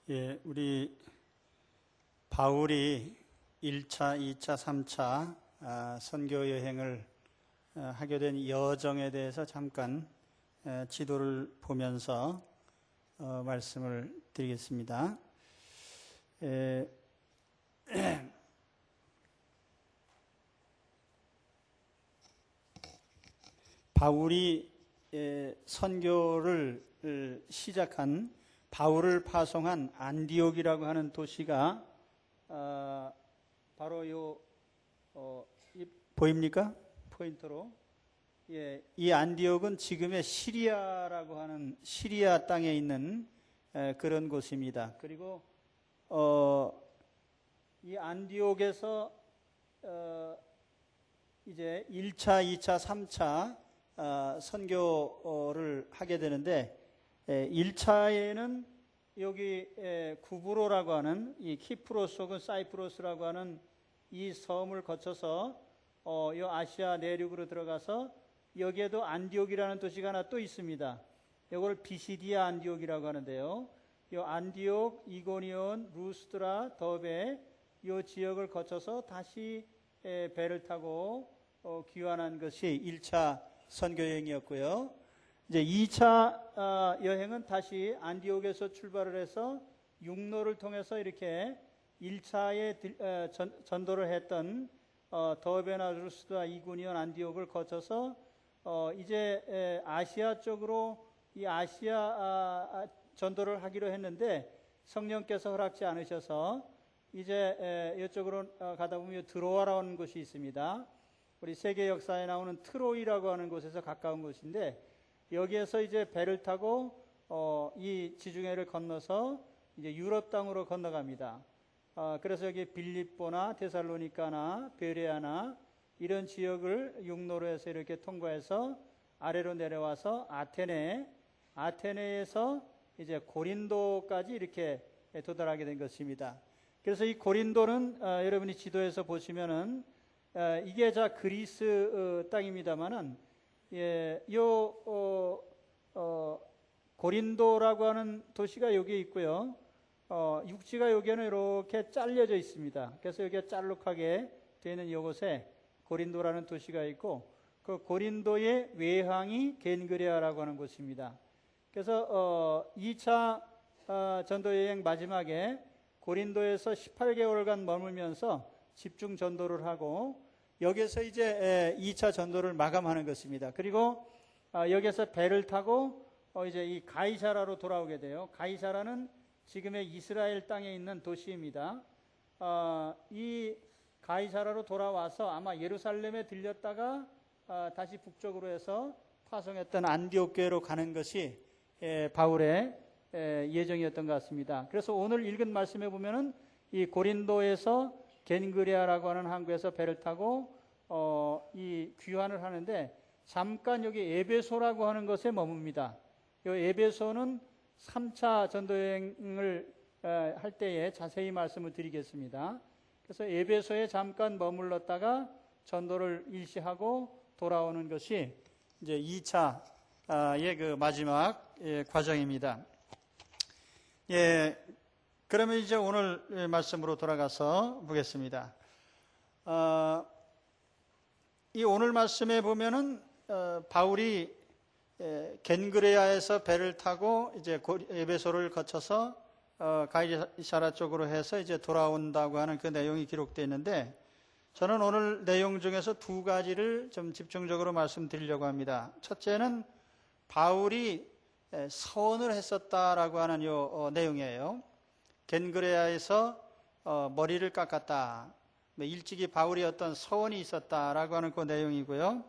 예, 우리 바울이 1차, 2차, 3차 선교 여행을 하게 된 여정에 대해서 잠깐 지도를 보면서 말씀을 드리겠습니다. 바울이 선교를 시작한 바울을 파송한 안디옥이라고 하는 도시가 바로 보입니까? 포인트로. 예, 이 안디옥은 지금의 시리아라고 하는 시리아 땅에 있는 그런 곳입니다. 그리고 이 안디옥에서 이제 1차, 2차, 3차 선교를 하게 되는데 1차에는 여기 구브로라고 하는 이 키프로스 혹은 사이프러스라고 하는 이 섬을 거쳐서 이 아시아 내륙으로 들어가서 여기에도 안디옥이라는 도시가 하나 또 있습니다. 이걸 비시디아 안디옥이라고 하는데요. 이 안디옥, 이고니온, 루스드라, 더베 이 지역을 거쳐서 다시 배를 타고 귀환한 것이 1차 선교 여행이었고요. 이제 2차 여행은 다시 안디옥에서 출발을 해서 육로를 통해서 이렇게 1차에 전도를 했던 더베나 루스드라, 이고니온, 안디옥을 거쳐서 이제 아시아 쪽으로 이 아시아 전도를 하기로 했는데 성령께서 허락지 않으셔서 이제 이쪽으로 가다 보면 드로아라는 곳이 있습니다. 우리 세계 역사에 나오는 트로이라고 하는 곳에서 가까운 곳인데 여기에서 이제 배를 타고 이 지중해를 건너서 이제 유럽 땅으로 건너갑니다. 그래서 여기 빌립보나 데살로니카나 베레아나 이런 지역을 육로로 해서 이렇게 통과해서 아래로 내려와서 아테네에서 이제 고린도까지 이렇게 도달하게 된 것입니다. 그래서 이 고린도는 여러분이 지도에서 보시면은 이게 그리스 땅입니다만은 고린도라고 하는 도시가 여기에 있고요. 육지가 여기에는 이렇게 잘려져 있습니다. 그래서 여기가 짤룩하게 되어 있는 이곳에 고린도라는 도시가 있고 그 고린도의 외항이 겐그레아라고 하는 곳입니다. 그래서 2차 전도 여행 마지막에 고린도에서 18개월간 머물면서 집중 전도를 하고 여기서 이제 2차 전도를 마감하는 것입니다. 그리고 여기서 배를 타고 이제 이 가이사라로 돌아오게 돼요. 가이사라는 지금의 이스라엘 땅에 있는 도시입니다. 이 가이사라로 돌아와서 아마 예루살렘에 들렸다가 다시 북쪽으로 해서 파송했던 안디옥 교회로 가는 것이 바울의 예정이었던 것 같습니다. 그래서 오늘 읽은 말씀에 보면은 이 고린도에서 겐그레아라고 하는 항구에서 배를 타고 이 귀환을 하는데 잠깐 여기 에베소라고 하는 것에 머뭅니다. 이 에베소는 3차 전도여행을 할 때에 자세히 말씀을 드리겠습니다. 그래서 에베소에 잠깐 머물렀다가 전도를 일시하고 돌아오는 것이 이제 2차의 그 마지막 과정입니다. 예, 그러면 이제 오늘 말씀으로 돌아가서 보겠습니다. 이 오늘 말씀에 보면은 바울이 겐그레아에서 배를 타고 이제 에베소를 거쳐서 가이사라 쪽으로 해서 이제 돌아온다고 하는 그 내용이 기록되어 있는데 저는 오늘 내용 중에서 두 가지를 좀 집중적으로 말씀드리려고 합니다. 첫째는 바울이 서원을 했었다라고 하는 이 내용이에요. 겐그레아에서 머리를 깎았다. 일찍이 바울이 어떤 서원이 있었다라고 하는 그 내용이고요.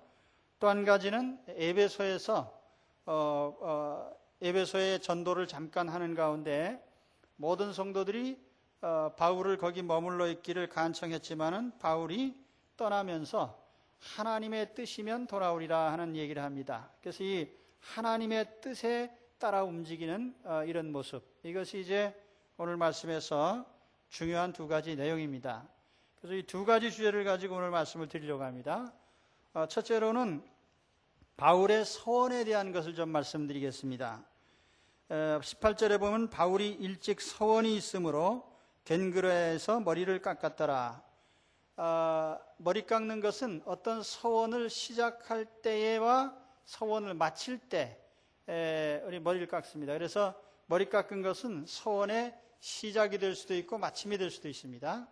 또 한 가지는 에베소에서 에베소의 전도를 잠깐 하는 가운데 모든 성도들이 바울을 거기 머물러 있기를 간청했지만은 바울이 떠나면서 하나님의 뜻이면 돌아오리라 하는 얘기를 합니다. 그래서 이 하나님의 뜻에 따라 움직이는 이런 모습, 이것이 이제 오늘 말씀에서 중요한 두 가지 내용입니다. 그래서 이 두 가지 주제를 가지고 오늘 말씀을 드리려고 합니다. 첫째로는 바울의 서원에 대한 것을 좀 말씀드리겠습니다. 18절에 보면 바울이 일찍 서원이 있으므로 겐그레에서 머리를 깎았더라. 머리 깎는 것은 어떤 서원을 시작할 때와 서원을 마칠 때 우리 머리를 깎습니다. 그래서 머리 깎은 것은 서원의 시작이 될 수도 있고 마침이 될 수도 있습니다.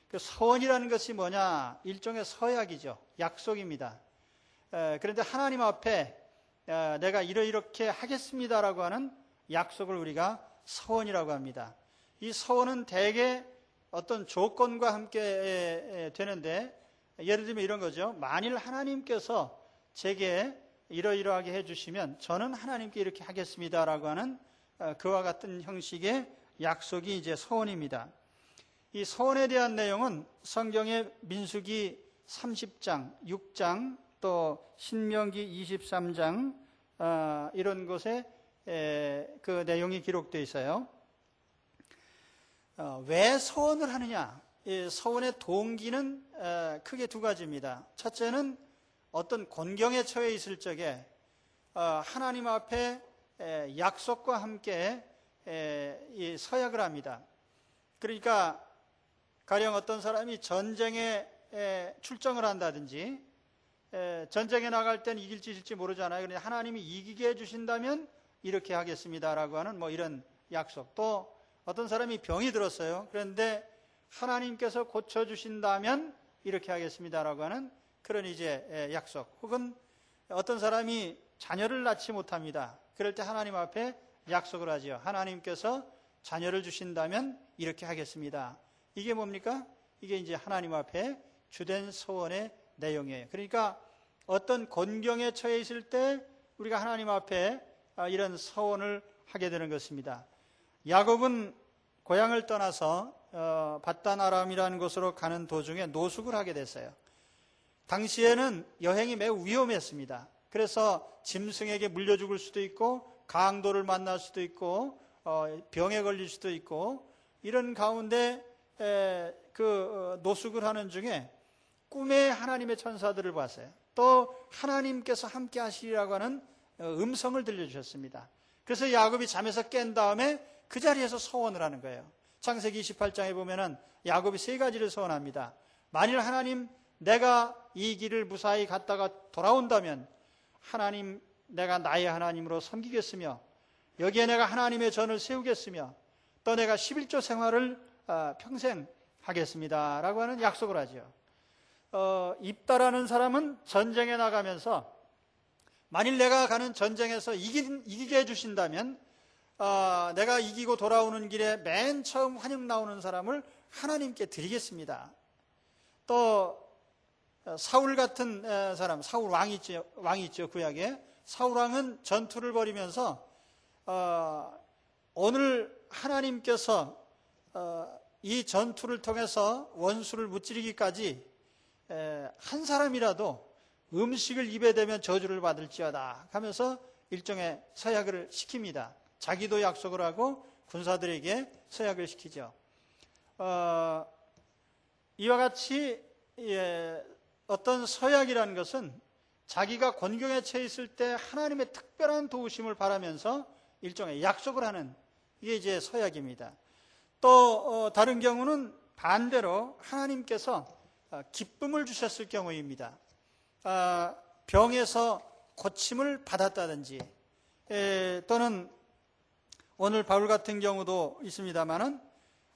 그 서원이라는 것이 뭐냐? 일종의 서약이죠. 약속입니다. 그런데 하나님 앞에 내가 이렇게 하겠습니다라고 하는 약속을 우리가 서원이라고 합니다. 이 서원은 대개 어떤 조건과 함께 되는데, 예를 들면 이런 거죠. 만일 하나님께서 제게 이러이러하게 해주시면 저는 하나님께 이렇게 하겠습니다라고 하는 그와 같은 형식의 약속이 이제 서원입니다. 이 서원에 대한 내용은 성경의 민수기 30장, 6장, 또 신명기 23장 이런 곳에 그 내용이 기록되어 있어요. 왜 서원을 하느냐? 이 서원의 동기는 크게 두 가지입니다. 첫째는 어떤 곤경에 처해 있을 적에 하나님 앞에 약속과 함께 이 서약을 합니다. 그러니까 가령 어떤 사람이 전쟁에 출정을 한다든지, 전쟁에 나갈 때는 이길지 질지 모르잖아요. 그런데 하나님이 이기게 해주신다면 이렇게 하겠습니다라고 하는 뭐 이런 약속. 또 어떤 사람이 병이 들었어요. 그런데 하나님께서 고쳐주신다면 이렇게 하겠습니다라고 하는 그런 이제 약속. 혹은 어떤 사람이 자녀를 낳지 못합니다. 그럴 때 하나님 앞에 약속을 하죠. 하나님께서 자녀를 주신다면 이렇게 하겠습니다. 이게 뭡니까? 이게 이제 하나님 앞에 주된 서원의 내용이에요. 그러니까 어떤 곤경에 처해 있을 때 우리가 하나님 앞에 이런 서원을 하게 되는 것입니다. 야곱은 고향을 떠나서 밧단 아람이라는 곳으로 가는 도중에 노숙을 하게 됐어요. 당시에는 여행이 매우 위험했습니다. 그래서 짐승에게 물려 죽을 수도 있고 강도를 만날 수도 있고 병에 걸릴 수도 있고, 이런 가운데 그 노숙을 하는 중에 꿈에 하나님의 천사들을 봤어요. 또 하나님께서 함께 하시리라고 하는 음성을 들려주셨습니다. 그래서 야곱이 잠에서 깬 다음에 그 자리에서 소원을 하는 거예요. 창세기 28장에 보면은 야곱이 세 가지를 소원합니다. 만일 하나님 내가 이 길을 무사히 갔다가 돌아온다면 하나님 내가 나의 하나님으로 섬기겠으며 여기에 내가 하나님의 전을 세우겠으며 또 내가 11조 생활을 평생 하겠습니다 라고 하는 약속을 하죠. 입다라는 사람은 전쟁에 나가면서 만일 내가 가는 전쟁에서 이기게 해주신다면 내가 이기고 돌아오는 길에 맨 처음 환영 나오는 사람을 하나님께 드리겠습니다. 또 사울 같은 사람, 사울 왕이 있죠 구약에. 사울 왕은 전투를 벌이면서 오늘 하나님께서 이 전투를 통해서 원수를 무찌르기까지 한 사람이라도 음식을 입에 대면 저주를 받을지어다 하면서 일종의 서약을 시킵니다. 자기도 약속을 하고 군사들에게 서약을 시키죠. 이와 같이 어떤 서약이라는 것은 자기가 곤경에 처해 있을 때 하나님의 특별한 도우심을 바라면서 일종의 약속을 하는, 이게 이제 서약입니다. 또 다른 경우는 반대로 하나님께서 기쁨을 주셨을 경우입니다. 병에서 고침을 받았다든지, 또는 오늘 바울 같은 경우도 있습니다만은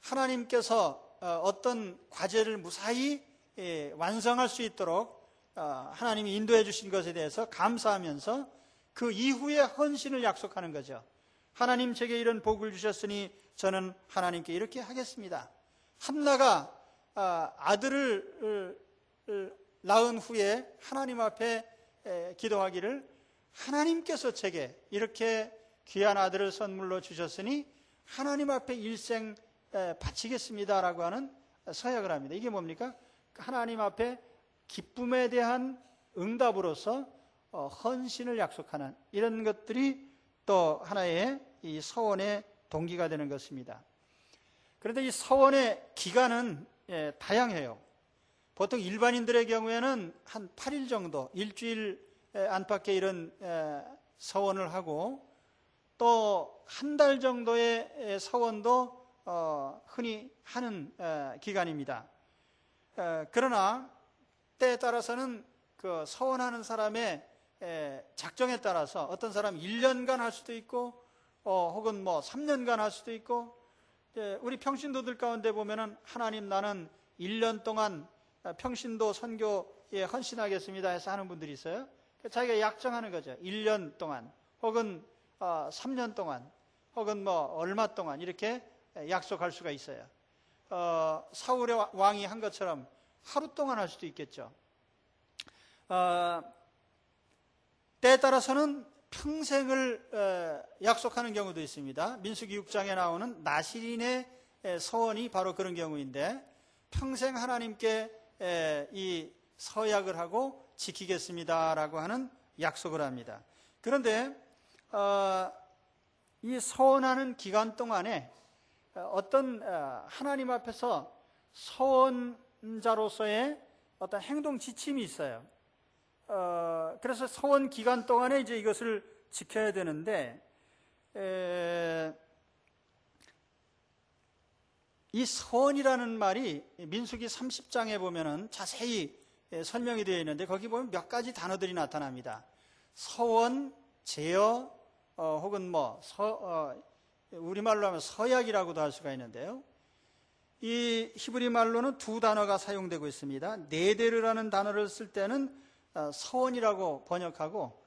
하나님께서 어떤 과제를 무사히 완성할 수 있도록 하나님이 인도해 주신 것에 대해서 감사하면서 그 이후에 헌신을 약속하는 거죠. 하나님 제게 이런 복을 주셨으니 저는 하나님께 이렇게 하겠습니다. 한나가 아들을 낳은 후에 하나님 앞에 기도하기를 하나님께서 제게 이렇게 귀한 아들을 선물로 주셨으니 하나님 앞에 일생 바치겠습니다라고 하는 서약을 합니다. 이게 뭡니까? 하나님 앞에 기쁨에 대한 응답으로서 헌신을 약속하는 이런 것들이 또 하나의 이 서원의 동기가 되는 것입니다. 그런데 이 서원의 기간은 다양해요. 보통 일반인들의 경우에는 한 8일 정도, 일주일 안팎의 이런 서원을 하고, 또 한 달 정도의 서원도 흔히 하는 기간입니다. 그러나 때에 따라서는 그 서원하는 사람의 작정에 따라서 어떤 사람은 1년간 할 수도 있고 혹은 뭐 3년간 할 수도 있고, 우리 평신도들 가운데 보면은 하나님 나는 1년 동안 평신도 선교에 헌신하겠습니다 해서 하는 분들이 있어요. 자기가 약정하는 거죠. 1년 동안 혹은 3년 동안 혹은 뭐 얼마 동안 이렇게 약속할 수가 있어요. 사울의 왕이 한 것처럼 하루 동안 할 수도 있겠죠. 때에 따라서는 평생을 약속하는 경우도 있습니다. 민수기 6장에 나오는 나실인의 서원이 바로 그런 경우인데, 평생 하나님께 이 서약을 하고 지키겠습니다라고 하는 약속을 합니다. 그런데 이 서원하는 기간 동안에 어떤 하나님 앞에서 서원자로서의 어떤 행동 지침이 있어요. 그래서 서원 기간 동안에 이제 이것을 지켜야 되는데, 이 서원이라는 말이 민수기 30장에 보면은 자세히 설명이 되어 있는데, 거기 보면 몇 가지 단어들이 나타납니다. 서원, 제어, 혹은 뭐 우리말로 하면 서약이라고도 할 수가 있는데요. 이 히브리 말로는 두 단어가 사용되고 있습니다. 네데르라는 단어를 쓸 때는 서원이라고 번역하고,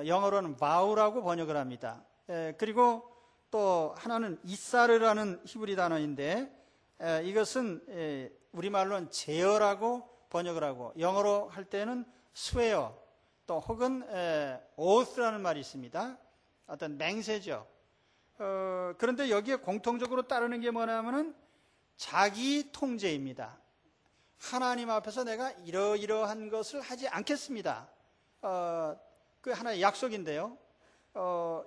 영어로는 vow라고 번역을 합니다. 그리고 또 하나는 이사르라는 히브리 단어인데, 이것은 우리말로는 제어라고 번역을 하고, 영어로 할 때는 swear, 또 혹은 oath라는 말이 있습니다. 어떤 맹세죠. 그런데 여기에 공통적으로 따르는 게 뭐냐면은 자기 통제입니다. 하나님 앞에서 내가 이러이러한 것을 하지 않겠습니다. 그 하나의 약속인데요.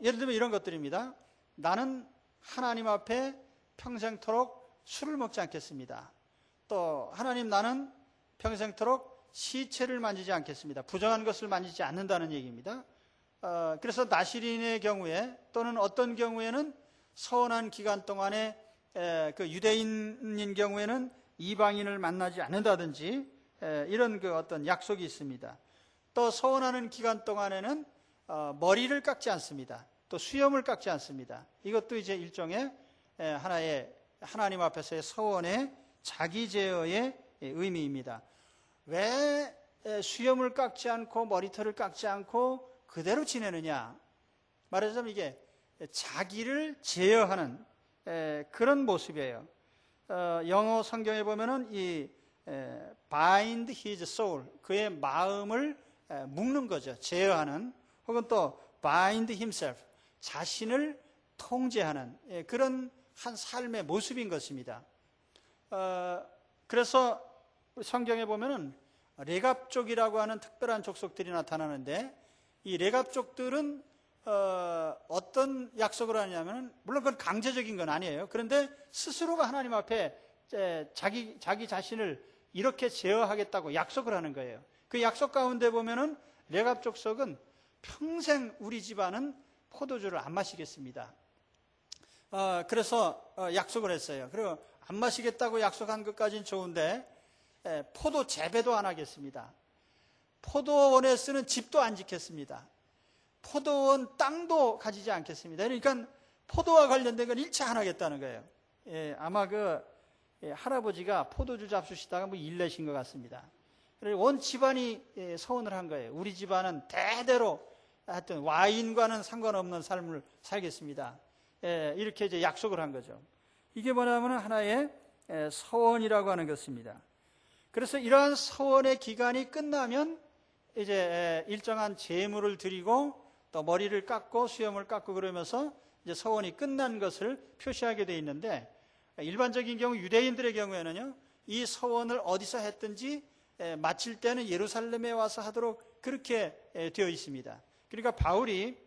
예를 들면 이런 것들입니다. 나는 하나님 앞에 평생토록 술을 먹지 않겠습니다. 또 하나님, 나는 평생토록 시체를 만지지 않겠습니다. 부정한 것을 만지지 않는다는 얘기입니다. 그래서 나실인의 경우에, 또는 어떤 경우에는 서원한 기간 동안에 그 유대인인 경우에는 이방인을 만나지 않는다든지, 이런 그 어떤 약속이 있습니다. 또 서원하는 기간 동안에는 머리를 깎지 않습니다. 또 수염을 깎지 않습니다. 이것도 이제 일종의 하나의 하나님 앞에서의 서원의 자기 제어의 의미입니다. 왜 수염을 깎지 않고 머리털을 깎지 않고 그대로 지내느냐? 말하자면 이게 자기를 제어하는 그런 모습이에요. 영어 성경에 보면은 이 bind his soul, 그의 마음을 묶는 거죠. 제어하는, 혹은 또 bind himself, 자신을 통제하는 그런 한 삶의 모습인 것입니다. 그래서 성경에 보면은 레갑족이라고 하는 특별한 족속들이 나타나는데, 이 레갑족들은 어떤 약속을 하냐면, 물론 그건 강제적인 건 아니에요. 그런데 스스로가 하나님 앞에 자기 자신을 이렇게 제어하겠다고 약속을 하는 거예요. 그 약속 가운데 보면은 레갑 족속은 평생 우리 집안은 포도주를 안 마시겠습니다. 그래서 약속을 했어요. 그리고 안 마시겠다고 약속한 것까지는 좋은데, 포도 재배도 안 하겠습니다. 포도원에 쓰는 집도 안 짓겠습니다. 포도원 땅도 가지지 않겠습니다. 그러니까 포도와 관련된 건 일체 안 하겠다는 거예요. 아마 그 할아버지가 포도주 잡수시다가 뭐 일 내신 것 같습니다. 그래서 온 집안이 서원을 한 거예요. 우리 집안은 대대로 하여튼 와인과는 상관없는 삶을 살겠습니다. 이렇게 이제 약속을 한 거죠. 이게 뭐냐면 하나의 서원이라고 하는 것입니다. 그래서 이러한 서원의 기간이 끝나면 이제 일정한 제물을 드리고, 또 머리를 깎고 수염을 깎고 그러면서 이제 서원이 끝난 것을 표시하게 되어 있는데, 일반적인 경우 유대인들의 경우에는요, 이 서원을 어디서 했든지 마칠 때는 예루살렘에 와서 하도록 그렇게 되어 있습니다. 그러니까 바울이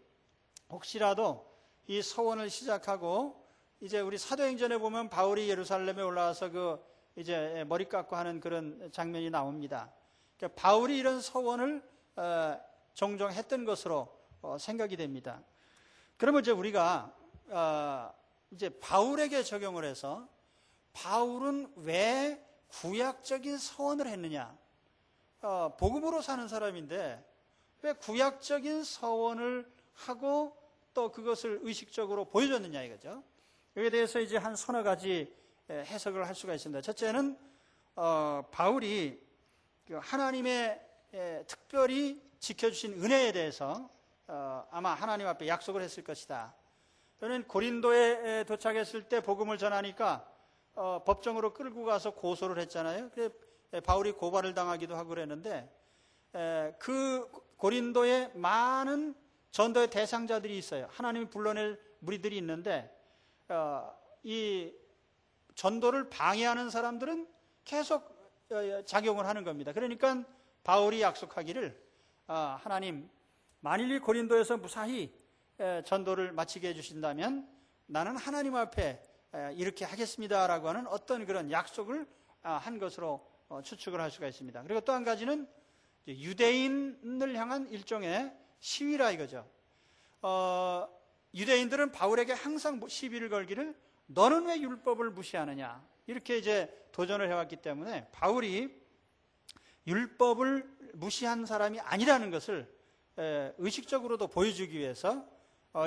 혹시라도 이 서원을 시작하고, 이제 우리 사도행전에 보면 바울이 예루살렘에 올라와서 그 이제 머리 깎고 하는 그런 장면이 나옵니다. 그러니까 바울이 이런 서원을 종종 했던 것으로 생각이 됩니다. 그러면 이제 우리가 이제 바울에게 적용을 해서 바울은 왜 구약적인 서원을 했느냐? 복음으로 사는 사람인데 왜 구약적인 서원을 하고 또 그것을 의식적으로 보여줬느냐 이거죠. 여기에 대해서 이제 한 서너 가지 해석을 할 수가 있습니다. 첫째는 바울이 하나님의 특별히 지켜주신 은혜에 대해서 아마 하나님 앞에 약속을 했을 것이다. 저는 고린도에 도착했을 때 복음을 전하니까 법정으로 끌고 가서 고소를 했잖아요. 그래 바울이 고발을 당하기도 하고 그랬는데 그 고린도에 많은 전도의 대상자들이 있어요. 하나님이 불러낼 무리들이 있는데 이 전도를 방해하는 사람들은 계속 작용을 하는 겁니다. 그러니까 바울이 약속하기를 하나님 만일 이 고린도에서 무사히 전도를 마치게 해주신다면 나는 하나님 앞에 이렇게 하겠습니다라고 하는 어떤 그런 약속을 한 것으로 추측을 할 수가 있습니다. 그리고 또 한 가지는 유대인을 향한 일종의 시위라 이거죠. 유대인들은 바울에게 항상 시비를 걸기를 너는 왜 율법을 무시하느냐 이렇게 이제 도전을 해왔기 때문에 바울이 율법을 무시한 사람이 아니라는 것을 의식적으로도 보여주기 위해서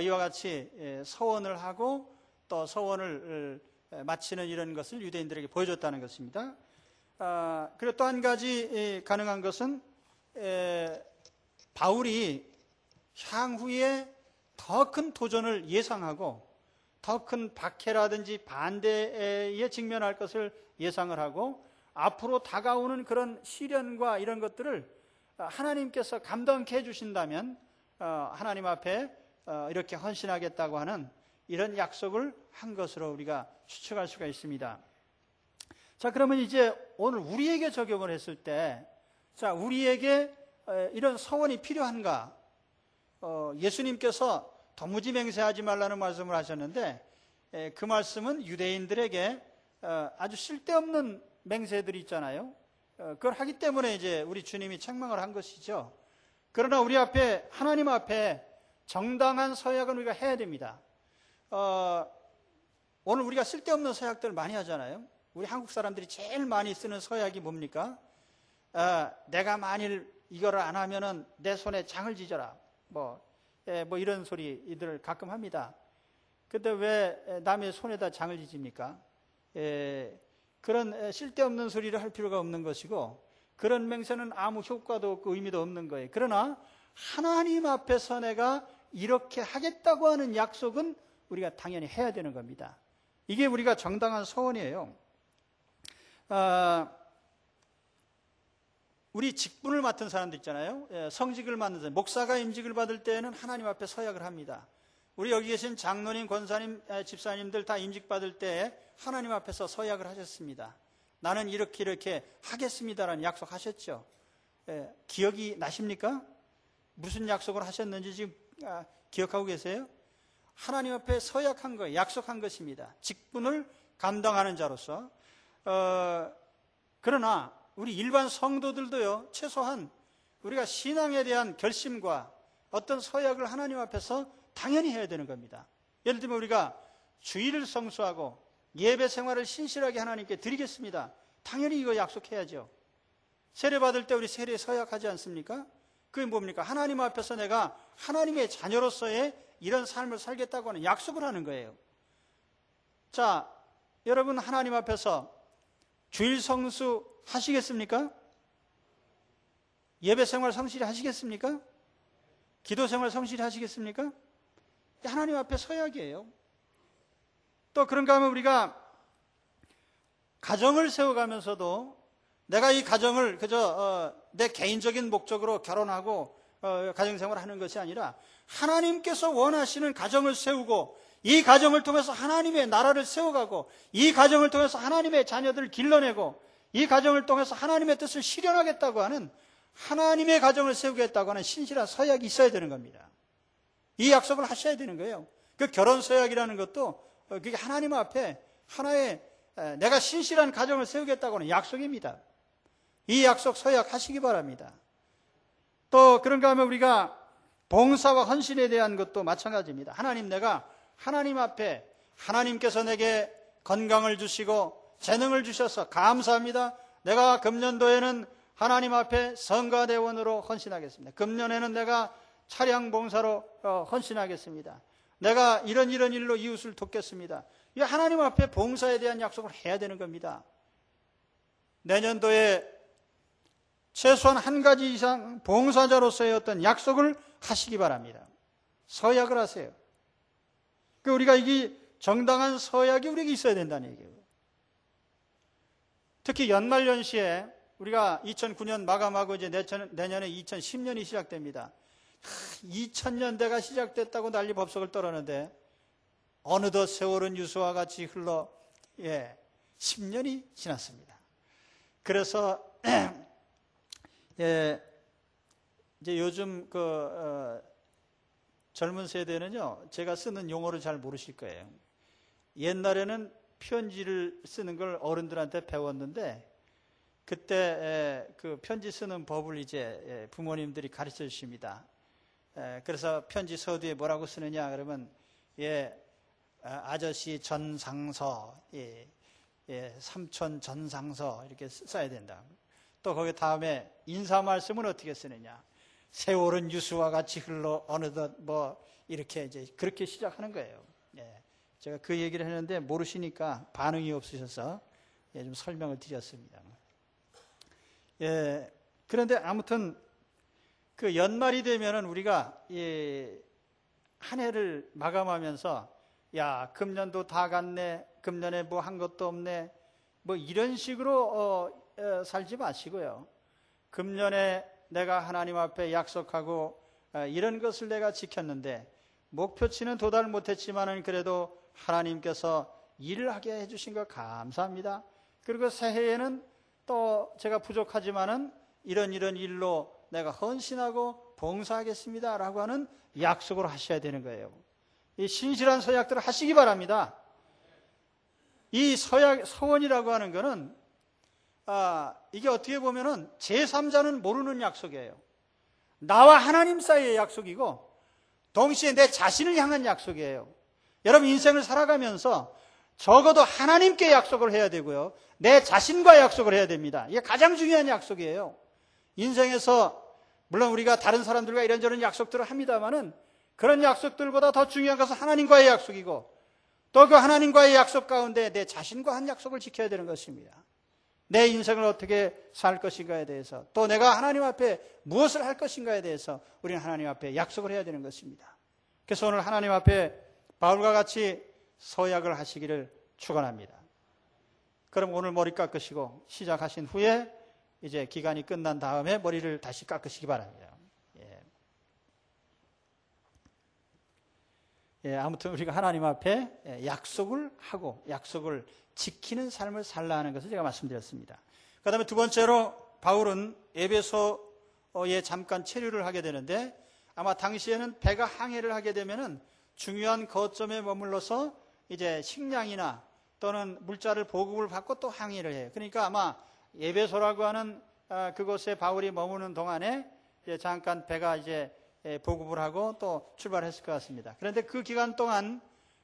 이와 같이 서원을 하고 또 서원을 마치는 이런 것을 유대인들에게 보여줬다는 것입니다. 그리고 또 한 가지 가능한 것은 바울이 향후에 더 큰 도전을 예상하고 더 큰 박해라든지 반대에 직면할 것을 예상을 하고 앞으로 다가오는 그런 시련과 이런 것들을 하나님께서 감당케 해주신다면 하나님 앞에 이렇게 헌신하겠다고 하는 이런 약속을 한 것으로 우리가 추측할 수가 있습니다. 자, 그러면 이제 오늘 우리에게 적용을 했을 때, 자, 우리에게 이런 서원이 필요한가? 예수님께서 도무지 맹세하지 말라는 말씀을 하셨는데, 그 말씀은 유대인들에게 아주 쓸데없는 맹세들이 있잖아요. 그걸 하기 때문에 이제 우리 주님이 책망을 한 것이죠. 그러나 우리 앞에, 하나님 앞에 정당한 서약은 우리가 해야 됩니다. 오늘 우리가 쓸데없는 서약들 많이 하잖아요. 우리 한국 사람들이 제일 많이 쓰는 서약이 뭡니까? 내가 만일 이거를 안 하면은 내 손에 장을 지져라. 뭐 이런 소리들을 가끔 합니다. 근데 왜 남의 손에다 장을 지집니까? 그런 쓸데없는 소리를 할 필요가 없는 것이고 그런 맹세는 아무 효과도 없고 의미도 없는 거예요. 그러나 하나님 앞에서 내가 이렇게 하겠다고 하는 약속은 우리가 당연히 해야 되는 겁니다. 이게 우리가 정당한 서원이에요. 우리 직분을 맡은 사람들 있잖아요. 성직을 맡는 사람, 목사가 임직을 받을 때에는 하나님 앞에 서약을 합니다. 우리 여기 계신 장로님, 권사님, 집사님들 다 임직 받을 때 하나님 앞에서 서약을 하셨습니다. 나는 이렇게 하겠습니다라는 약속하셨죠. 기억이 나십니까? 무슨 약속을 하셨는지 지금 기억하고 계세요? 하나님 앞에 서약한 거예요. 약속한 것입니다. 직분을 감당하는 자로서. 그러나 우리 일반 성도들도요, 최소한 우리가 신앙에 대한 결심과 어떤 서약을 하나님 앞에서 당연히 해야 되는 겁니다. 예를 들면 우리가 주일을 성수하고 예배 생활을 신실하게 하나님께 드리겠습니다. 당연히 이거 약속해야죠. 세례 받을 때 우리 세례 서약하지 않습니까? 그게 뭡니까? 하나님 앞에서 내가 하나님의 자녀로서의 이런 삶을 살겠다고 하는 약속을 하는 거예요. 자, 여러분 하나님 앞에서 주일 성수 하시겠습니까? 예배 생활 성실히 하시겠습니까? 기도 생활 성실히 하시겠습니까? 하나님 앞에 서약이에요. 또 그런가 하면 우리가 가정을 세워가면서도 내가 이 가정을 그저 내 개인적인 목적으로 결혼하고 가정생활을 하는 것이 아니라 하나님께서 원하시는 가정을 세우고 이 가정을 통해서 하나님의 나라를 세워가고 이 가정을 통해서 하나님의 자녀들을 길러내고 이 가정을 통해서 하나님의 뜻을 실현하겠다고 하는 하나님의 가정을 세우겠다고 하는 신실한 서약이 있어야 되는 겁니다. 이 약속을 하셔야 되는 거예요. 그 결혼 서약이라는 것도 그게 하나님 앞에 하나의 내가 신실한 가정을 세우겠다고 하는 약속입니다. 이 약속 서약 하시기 바랍니다. 또 그런가 하면 우리가 봉사와 헌신에 대한 것도 마찬가지입니다. 하나님, 내가 하나님 앞에 하나님께서 내게 건강을 주시고 재능을 주셔서 감사합니다. 내가 금년도에는 하나님 앞에 성가대원으로 헌신하겠습니다. 금년에는 내가 차량 봉사로 헌신하겠습니다. 내가 이런 일로 이웃을 돕겠습니다. 이 하나님 앞에 봉사에 대한 약속을 해야 되는 겁니다. 내년도에 최소한 한 가지 이상 봉사자로서의 어떤 약속을 하시기 바랍니다. 서약을 하세요. 우리가 이게 정당한 서약이 우리에게 있어야 된다는 얘기예요. 특히 연말연시에 우리가 2009년 마감하고 이제 내년에 2010년이 시작됩니다. 2000년대가 시작됐다고 난리 법석을 떨었는데 어느덧 세월은 유수와 같이 흘러 10년이 지났습니다. 그래서 이제 요즘 젊은 세대는요, 제가 쓰는 용어를 잘 모르실 거예요. 옛날에는 편지를 쓰는 걸 어른들한테 배웠는데 그때 그 편지 쓰는 법을 이제 부모님들이 가르쳐 주십니다. 그래서 편지 서두에 뭐라고 쓰느냐 그러면 아저씨 전상서, 삼촌 전상서 이렇게 써야 된다. 또 거기 다음에 인사 말씀은 어떻게 쓰느냐? 세월은 유수와 같이 흘러 어느덧 이렇게 이제 그렇게 시작하는 거예요. 제가 그 얘기를 했는데 모르시니까 반응이 없으셔서 좀 설명을 드렸습니다. 그런데 아무튼 그 연말이 되면은 우리가 한 해를 마감하면서 야, 금년도 다 갔네, 금년에 뭐 한 것도 없네, 뭐 이런 식으로 살지 마시고요. 금년에 내가 하나님 앞에 약속하고 이런 것을 내가 지켰는데 목표치는 도달 못했지만은 그래도 하나님께서 일을 하게 해주신 거 감사합니다. 그리고 새해에는 또 제가 부족하지만은 이런 일로 내가 헌신하고 봉사하겠습니다 라고 하는 약속을 하셔야 되는 거예요. 이 신실한 서약들을 하시기 바랍니다. 이 서원이라고 하는 거는 이게 어떻게 보면은 제3자는 모르는 약속이에요. 나와 하나님 사이의 약속이고 동시에 내 자신을 향한 약속이에요. 여러분 인생을 살아가면서 적어도 하나님께 약속을 해야 되고요. 내 자신과 약속을 해야 됩니다. 이게 가장 중요한 약속이에요. 인생에서 물론 우리가 다른 사람들과 이런저런 약속들을 합니다만은 그런 약속들보다 더 중요한 것은 하나님과의 약속이고 또 그 하나님과의 약속 가운데 내 자신과 한 약속을 지켜야 되는 것입니다. 내 인생을 어떻게 살 것인가에 대해서 또 내가 하나님 앞에 무엇을 할 것인가에 대해서 우리는 하나님 앞에 약속을 해야 되는 것입니다. 그래서 오늘 하나님 앞에 바울과 같이 서약을 하시기를 축원합니다. 그럼 오늘 머리 깎으시고 시작하신 후에 이제 기간이 끝난 다음에 머리를 다시 깎으시기 바랍니다. 아무튼 우리가 하나님 앞에 약속을 하고 약속을 지키는 삶을 살라 하는 것을 제가 말씀드렸습니다. 그 다음에 두 번째로 바울은 에베소에 잠깐 체류를 하게 되는데 아마 당시에는 배가 항해를 하게 되면은 중요한 거점에 머물러서 이제 식량이나 또는 물자를 보급을 받고 또 항해를 해요. 그러니까 아마 에베소라고 하는 그곳에 바울이 머무는 동안에 이제 잠깐 배가 이제 보급을 하고 또 출발했을 것 같습니다. 그런데 그 기간 동안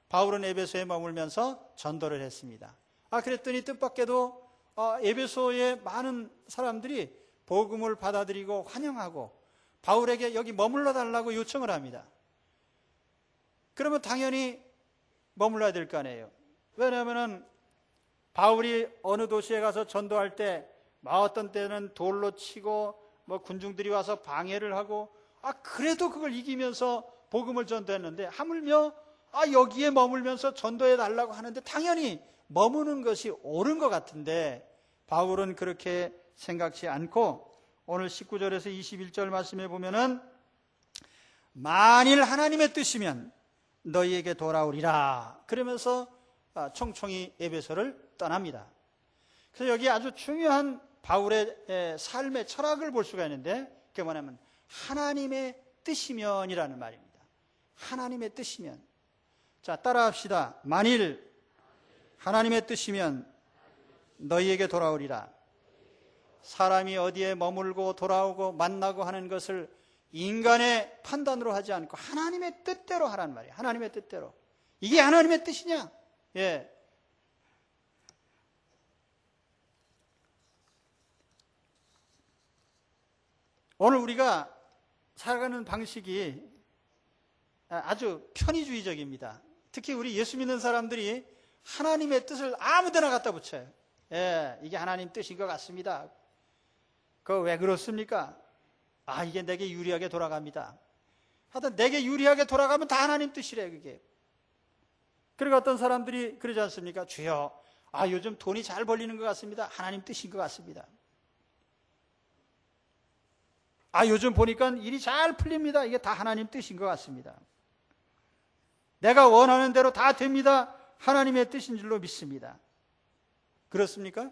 바울은 에베소에 머물면서 전도를 했습니다. 그랬더니 뜻밖에도 에베소의 많은 사람들이 복음을 받아들이고 환영하고 바울에게 여기 머물러 달라고 요청을 합니다. 그러면 당연히 머물러야 될 거 아니에요. 왜냐하면 바울이 어느 도시에 가서 전도할 때 어떤 때는 돌로 치고 군중들이 와서 방해를 하고 그래도 그걸 이기면서 복음을 전도했는데 하물며 여기에 머물면서 전도해 달라고 하는데 당연히 머무는 것이 옳은 것 같은데 바울은 그렇게 생각지 않고 오늘 19절에서 21절 말씀에 보면은 만일 하나님의 뜻이면 너희에게 돌아오리라 그러면서 총총히 에베소를 떠납니다. 그래서 여기 아주 중요한 바울의 삶의 철학을 볼 수가 있는데 그게 뭐냐면 하나님의 뜻이면이라는 말입니다. 하나님의 뜻이면. 자, 따라합시다. 만일 하나님의 뜻이면 너희에게 돌아오리라. 사람이 어디에 머물고 돌아오고 만나고 하는 것을 인간의 판단으로 하지 않고 하나님의 뜻대로 하라는 말이에요. 하나님의 뜻대로. 이게 하나님의 뜻이냐? 예. 오늘 우리가 살아가는 방식이 아주 편의주의적입니다. 특히 우리 예수 믿는 사람들이 하나님의 뜻을 아무데나 갖다 붙여요. 예, 이게 하나님 뜻인 것 같습니다. 그거 왜 그렇습니까? 아, 이게 내게 유리하게 돌아갑니다. 하여튼 내게 유리하게 돌아가면 다 하나님 뜻이래, 그게. 그리고 어떤 사람들이 그러지 않습니까? 주여, 아, 요즘 돈이 잘 벌리는 것 같습니다. 하나님 뜻인 것 같습니다. 아, 요즘 보니까 일이 잘 풀립니다. 이게 다 하나님 뜻인 것 같습니다. 내가 원하는 대로 다 됩니다. 하나님의 뜻인 줄로 믿습니다. 그렇습니까?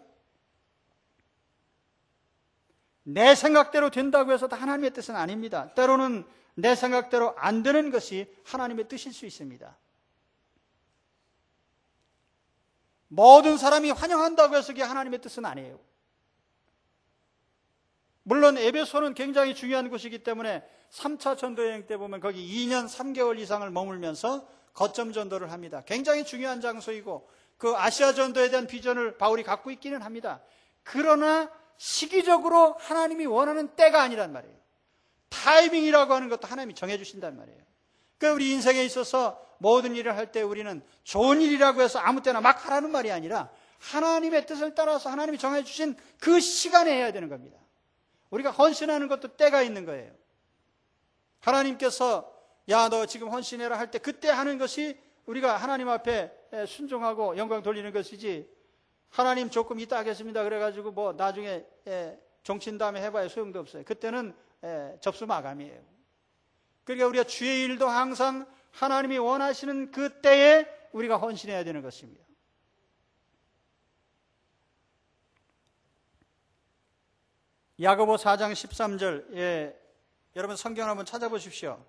내 생각대로 된다고 해서 다 하나님의 뜻은 아닙니다. 때로는 내 생각대로 안 되는 것이 하나님의 뜻일 수 있습니다. 모든 사람이 환영한다고 해서 그게 하나님의 뜻은 아니에요. 물론 에베소는 굉장히 중요한 곳이기 때문에 3차 전도여행 때 보면 거기 2년 3개월 이상을 머물면서 거점 전도를 합니다. 굉장히 중요한 장소이고 그 아시아 전도에 대한 비전을 바울이 갖고 있기는 합니다. 그러나 시기적으로 하나님이 원하는 때가 아니란 말이에요. 타이밍이라고 하는 것도 하나님이 정해주신단 말이에요. 그러니까 우리 인생에 있어서 모든 일을 할 때 우리는 좋은 일이라고 해서 아무 때나 막 하라는 말이 아니라 하나님의 뜻을 따라서 하나님이 정해주신 그 시간에 해야 되는 겁니다. 우리가 헌신하는 것도 때가 있는 거예요. 하나님께서 야, 너 지금 헌신해라 할 때 그때 하는 것이 우리가 하나님 앞에 순종하고 영광 돌리는 것이지, 하나님 조금 이따 하겠습니다 그래가지고 뭐 나중에 종친 다음에 해봐야 소용도 없어요. 그때는 접수 마감이에요. 그러니까 우리가 주의 일도 항상 하나님이 원하시는 그 때에 우리가 헌신해야 되는 것입니다. 야고보 4장 13절, 여러분 성경 한번 찾아보십시오.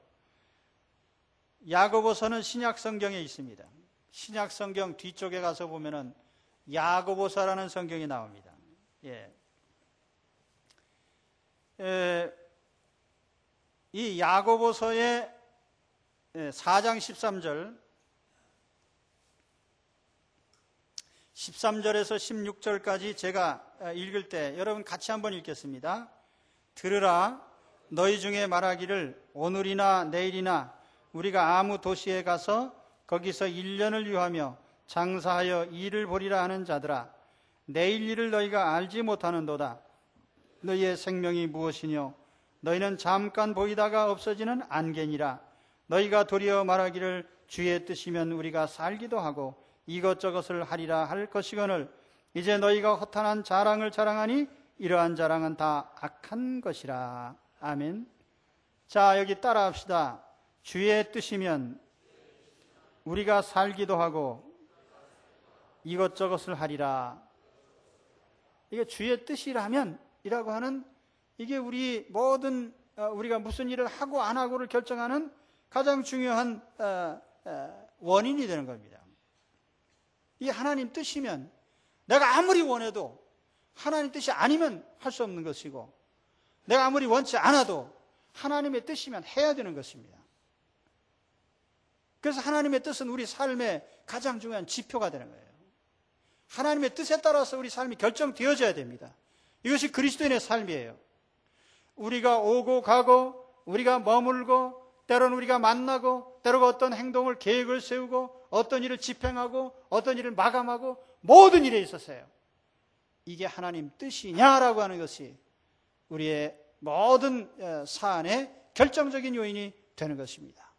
야고보서는 신약 성경에 있습니다. 신약 성경 뒤쪽에 가서 보면은 야고보서라는 성경이 나옵니다. 이 야고보서의 4장 13절, 13절에서 16절까지 제가 읽을 때 여러분 같이 한번 읽겠습니다. 들으라, 너희 중에 말하기를 오늘이나 내일이나 우리가 아무 도시에 가서 거기서 1년을 유하며 장사하여 일을 벌이라 하는 자들아, 내일 일을 너희가 알지 못하는도다. 너희의 생명이 무엇이뇨? 너희는 잠깐 보이다가 없어지는 안개니라. 너희가 도리어 말하기를 주의 뜻이면 우리가 살기도 하고 이것저것을 하리라 할 것이거늘 이제 너희가 허탄한 자랑을 자랑하니 이러한 자랑은 다 악한 것이라. 아멘. 자, 여기 따라합시다. 주의 뜻이면 우리가 살기도 하고 이것저것을 하리라. 이게 주의 뜻이라면 이라고 하는, 이게 우리 모든 우리가 무슨 일을 하고 안 하고를 결정하는 가장 중요한 원인이 되는 겁니다. 이게 하나님 뜻이면 내가 아무리 원해도 하나님 뜻이 아니면 할 수 없는 것이고, 내가 아무리 원치 않아도 하나님의 뜻이면 해야 되는 것입니다. 그래서 하나님의 뜻은 우리 삶의 가장 중요한 지표가 되는 거예요. 하나님의 뜻에 따라서 우리 삶이 결정되어져야 됩니다. 이것이 그리스도인의 삶이에요. 우리가 오고 가고, 우리가 머물고, 때로는 우리가 만나고, 때로는 어떤 행동을 계획을 세우고, 어떤 일을 집행하고, 어떤 일을 마감하고, 모든 일에 있어서요, 이게 하나님 뜻이냐라고 하는 것이 우리의 모든 사안의 결정적인 요인이 되는 것입니다.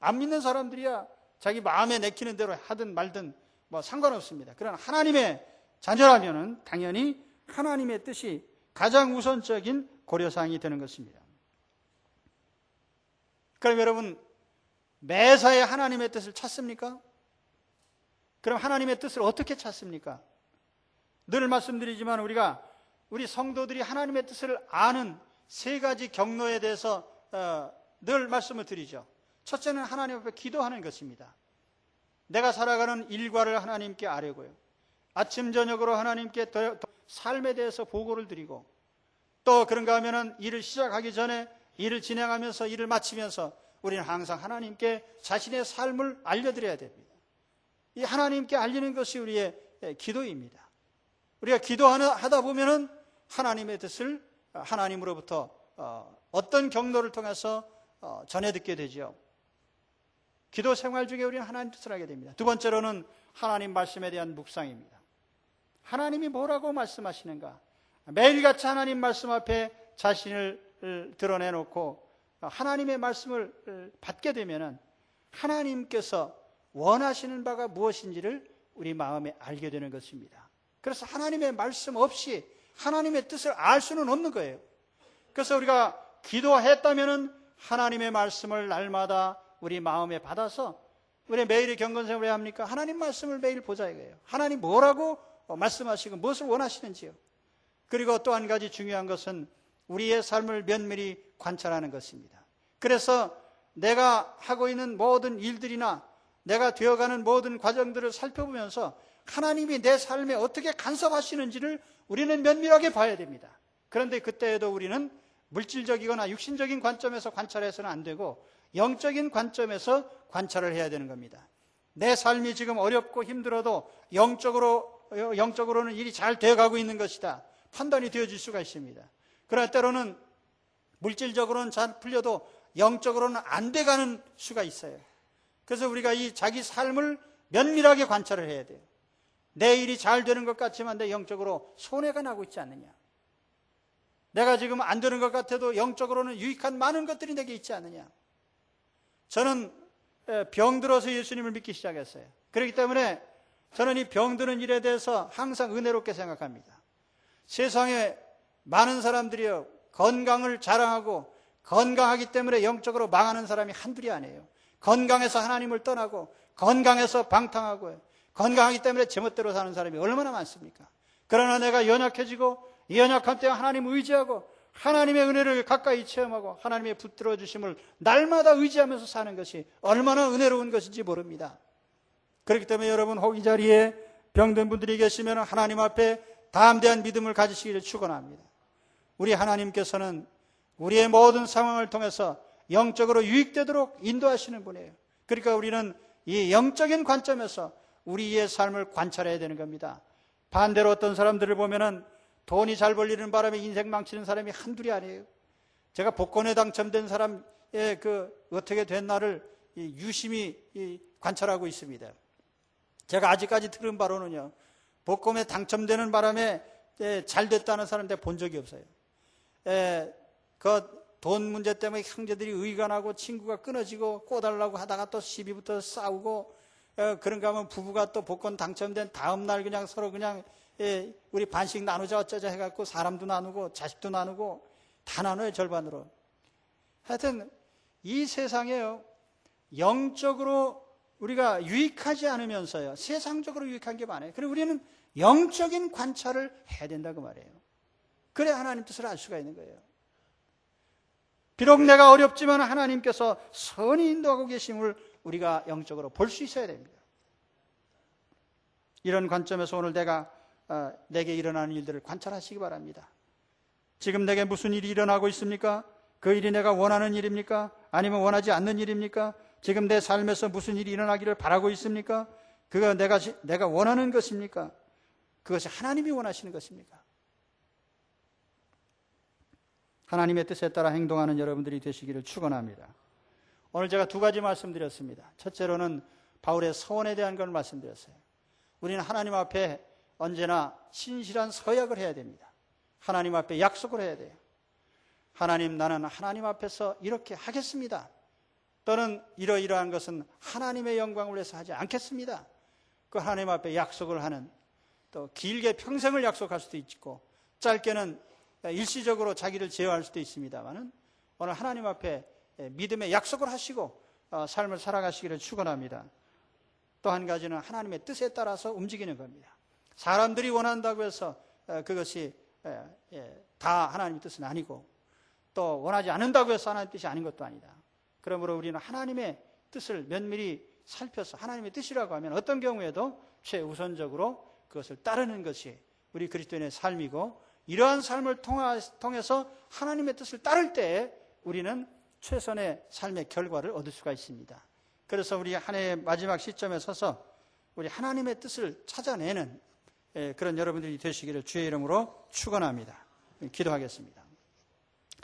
안 믿는 사람들이야 자기 마음에 내키는 대로 하든 말든 뭐 상관없습니다. 그러나 하나님의 자녀라면은 당연히 하나님의 뜻이 가장 우선적인 고려사항이 되는 것입니다. 그럼 여러분, 매사에 하나님의 뜻을 찾습니까? 그럼 하나님의 뜻을 어떻게 찾습니까? 늘 말씀드리지만 우리 성도들이 하나님의 뜻을 아는 세 가지 경로에 대해서 늘 말씀을 드리죠. 첫째는 하나님 앞에 기도하는 것입니다. 내가 살아가는 일과를 하나님께 아뢰고요, 아침 저녁으로 하나님께 삶에 대해서 보고를 드리고, 또 그런가 하면은 일을 시작하기 전에 일을 진행하면서 일을 마치면서 우리는 항상 하나님께 자신의 삶을 알려드려야 됩니다. 이 하나님께 알리는 것이 우리의 기도입니다. 우리가 기도하다 보면은 하나님의 뜻을 하나님으로부터 어떤 경로를 통해서 전해 듣게 되죠. 기도 생활 중에 우리는 하나님 뜻을 하게 됩니다. 두 번째로는 하나님 말씀에 대한 묵상입니다. 하나님이 뭐라고 말씀하시는가? 매일같이 하나님 말씀 앞에 자신을 드러내놓고 하나님의 말씀을 받게 되면은 하나님께서 원하시는 바가 무엇인지를 우리 마음에 알게 되는 것입니다. 그래서 하나님의 말씀 없이 하나님의 뜻을 알 수는 없는 거예요. 그래서 우리가 기도했다면은 하나님의 말씀을 날마다 우리 마음에 받아서 우리 매일의 경건생활을 왜 합니까? 하나님 말씀을 매일 보자 이거예요. 하나님 뭐라고 말씀하시고 무엇을 원하시는지요. 그리고 또 한 가지 중요한 것은 우리의 삶을 면밀히 관찰하는 것입니다. 그래서 내가 하고 있는 모든 일들이나 내가 되어가는 모든 과정들을 살펴보면서 하나님이 내 삶에 어떻게 간섭하시는지를 우리는 면밀하게 봐야 됩니다. 그런데 그때에도 우리는 물질적이거나 육신적인 관점에서 관찰해서는 안 되고 영적인 관점에서 관찰을 해야 되는 겁니다. 내 삶이 지금 어렵고 힘들어도 영적으로는 일이 잘 되어가고 있는 것이다. 판단이 되어질 수가 있습니다. 그러나 때로는 물질적으로는 잘 풀려도 영적으로는 안 돼가는 수가 있어요. 그래서 우리가 이 자기 삶을 면밀하게 관찰을 해야 돼요. 내 일이 잘 되는 것 같지만 내 영적으로 손해가 나고 있지 않느냐. 내가 지금 안 되는 것 같아도 영적으로는 유익한 많은 것들이 내게 있지 않느냐. 저는 병들어서 예수님을 믿기 시작했어요. 그렇기 때문에 저는 이 병드는 일에 대해서 항상 은혜롭게 생각합니다. 세상에 많은 사람들이요, 건강을 자랑하고 건강하기 때문에 영적으로 망하는 사람이 한둘이 아니에요. 건강해서 하나님을 떠나고 건강해서 방탕하고 건강하기 때문에 제멋대로 사는 사람이 얼마나 많습니까? 그러나 내가 연약해지고 이 연약함 때문에 하나님을 의지하고 하나님의 은혜를 가까이 체험하고 하나님의 붙들어 주심을 날마다 의지하면서 사는 것이 얼마나 은혜로운 것인지 모릅니다. 그렇기 때문에 여러분 혹 이 자리에 병든 분들이 계시면 하나님 앞에 담대한 믿음을 가지시기를 축원합니다. 우리 하나님께서는 우리의 모든 상황을 통해서 영적으로 유익되도록 인도하시는 분이에요. 그러니까 우리는 이 영적인 관점에서 우리의 삶을 관찰해야 되는 겁니다. 반대로 어떤 사람들을 보면은 돈이 잘 벌리는 바람에 인생 망치는 사람이 한둘이 아니에요. 제가 복권에 당첨된 사람의 어떻게 된 날을 유심히 관찰하고 있습니다. 제가 아직까지 들은 바로는요, 복권에 당첨되는 바람에 잘 됐다는 사람 내가 본 적이 없어요. 그 돈 문제 때문에 형제들이 의간하고 친구가 끊어지고 꼬달라고 하다가 또 시비부터 싸우고 그런가 하면 부부가 또 복권 당첨된 다음 날 그냥 서로 그냥 우리 반씩 나누자 어쩌자 해갖고 사람도 나누고 자식도 나누고 다 나눠요, 절반으로. 하여튼 이 세상에요, 영적으로 우리가 유익하지 않으면서요, 세상적으로 유익한 게 많아요. 그리고 우리는 영적인 관찰을 해야 된다고 말이에요. 그래야 하나님 뜻을 알 수가 있는 거예요. 비록 내가 어렵지만 하나님께서 선히 인도하고 계심을 우리가 영적으로 볼 수 있어야 됩니다. 이런 관점에서 오늘 내게 일어나는 일들을 관찰하시기 바랍니다. 지금 내게 무슨 일이 일어나고 있습니까? 그 일이 내가 원하는 일입니까? 아니면 원하지 않는 일입니까? 지금 내 삶에서 무슨 일이 일어나기를 바라고 있습니까? 그거 내가 원하는 것입니까? 그것이 하나님이 원하시는 것입니까? 하나님의 뜻에 따라 행동하는 여러분들이 되시기를 축원합니다. 오늘 제가 두 가지 말씀드렸습니다. 첫째로는 바울의 서원에 대한 걸 말씀드렸어요. 우리는 하나님 앞에 언제나 신실한 서약을 해야 됩니다. 하나님 앞에 약속을 해야 돼요. 하나님, 나는 하나님 앞에서 이렇게 하겠습니다. 또는 이러이러한 것은 하나님의 영광을 위해서 하지 않겠습니다. 그 하나님 앞에 약속을 하는, 또 길게 평생을 약속할 수도 있고 짧게는 일시적으로 자기를 제어할 수도 있습니다만 오늘 하나님 앞에 믿음의 약속을 하시고 삶을 살아가시기를 축원합니다. 또 한 가지는 하나님의 뜻에 따라서 움직이는 겁니다. 사람들이 원한다고 해서 그것이 다 하나님의 뜻은 아니고 또 원하지 않는다고 해서 하나님의 뜻이 아닌 것도 아니다. 그러므로 우리는 하나님의 뜻을 면밀히 살펴서 하나님의 뜻이라고 하면 어떤 경우에도 최우선적으로 그것을 따르는 것이 우리 그리스도인의 삶이고, 이러한 삶을 통해서 하나님의 뜻을 따를 때 우리는 최선의 삶의 결과를 얻을 수가 있습니다. 그래서 우리 한 해의 마지막 시점에 서서 우리 하나님의 뜻을 찾아내는 그런 여러분들이 되시기를 주의 이름으로 축원합니다. 기도하겠습니다.